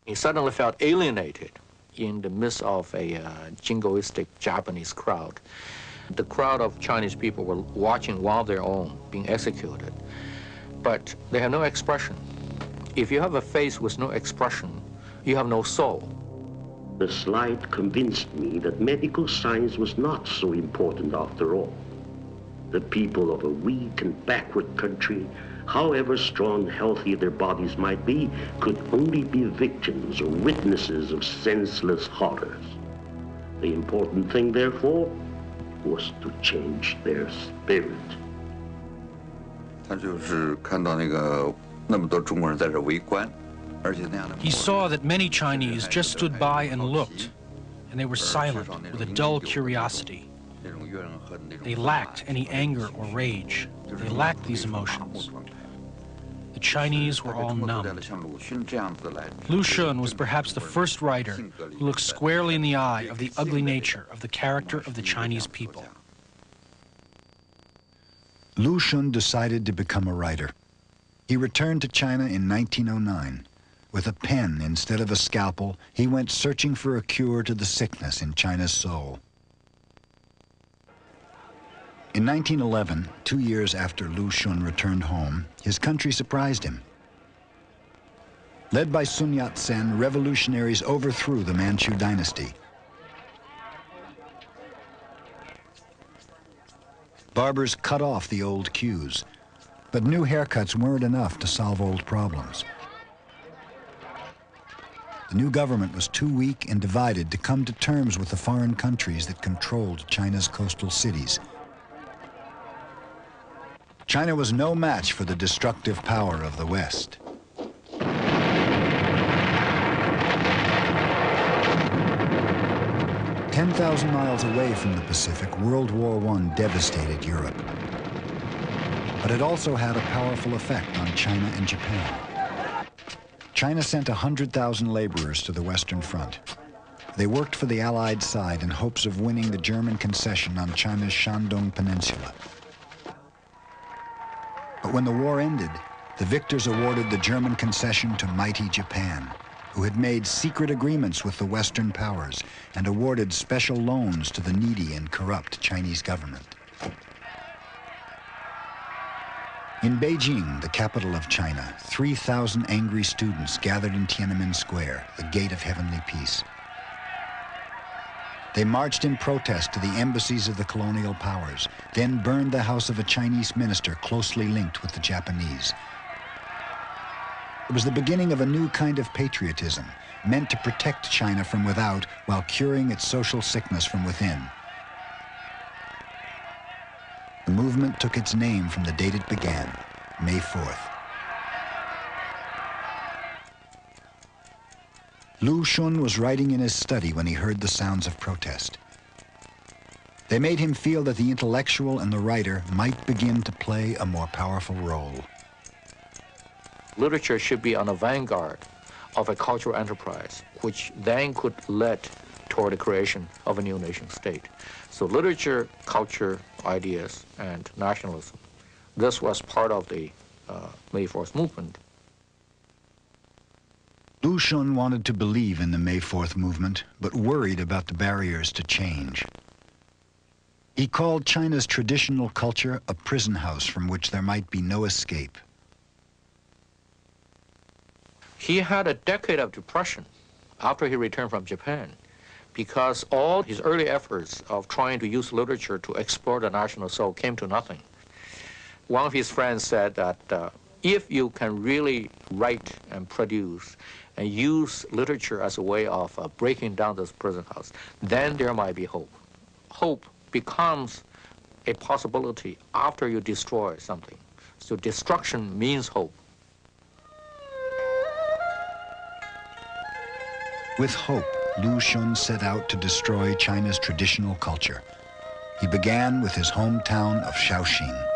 He suddenly felt alienated in the midst of a jingoistic Japanese crowd. The crowd of Chinese people were watching one of their own being executed, but they have no expression. If you have a face with no expression, you have no soul. The slide convinced me that medical science was not so important after all. The people of a weak and backward country, however strong and healthy their bodies might be, could only be victims or witnesses of senseless horrors. The important thing, therefore, was to change their spirit. 他就是看到那么多中国人在这围观。 He saw that many Chinese just stood by and looked, and they were silent with a dull curiosity. They lacked any anger or rage. They lacked these emotions. The Chinese were all numb. Lu Xun was perhaps the first writer who looked squarely in the eye of the ugly nature of the character of the Chinese people. Lu Xun decided to become a writer. He returned to China in 1909. With a pen instead of a scalpel, he went searching for a cure to the sickness in China's soul. In 1911, 2 years after Lu Xun returned home, his country surprised him. Led by Sun Yat-sen, revolutionaries overthrew the Manchu dynasty. Barbers cut off the old queues, but new haircuts weren't enough to solve old problems. The new government was too weak and divided to come to terms with the foreign countries that controlled China's coastal cities. China was no match for the destructive power of the West. Ten 10,000 miles away from the Pacific, World War I devastated Europe. But it also had a powerful effect on China and Japan. China sent 100,000 laborers to the Western Front. They worked for the Allied side in hopes of winning the German concession on China's Shandong Peninsula. But when the war ended, the victors awarded the German concession to mighty Japan, who had made secret agreements with the Western powers and awarded special loans to the needy and corrupt Chinese government. In Beijing, the capital of China, 3,000 angry students gathered in Tiananmen Square, the gate of heavenly peace. They marched in protest to the embassies of the colonial powers, then burned the house of a Chinese minister closely linked with the Japanese. It was the beginning of a new kind of patriotism, meant to protect China from without while curing its social sickness from within. The movement took its name from the date it began, May 4th. Lu Xun was writing in his study when he heard the sounds of protest. They made him feel that the intellectual and the writer might begin to play a more powerful role. Literature should be on the vanguard of a cultural enterprise, which then could lead toward the creation of a new nation state. So literature, culture, ideas, and nationalism. This was part of the May 4th movement. Lu Xun wanted to believe in the May 4th movement, but worried about the barriers to change. He called China's traditional culture a prison house from which there might be no escape. He had a decade of depression after he returned from Japan, because all his early efforts of trying to use literature to explore the national soul came to nothing. One of his friends said that if you can really write and produce and use literature as a way of breaking down this prison house, then there might be hope. Hope becomes a possibility after you destroy something. So destruction means hope. With hope, Lu Xun set out to destroy China's traditional culture. He began with his hometown of Shaoxing.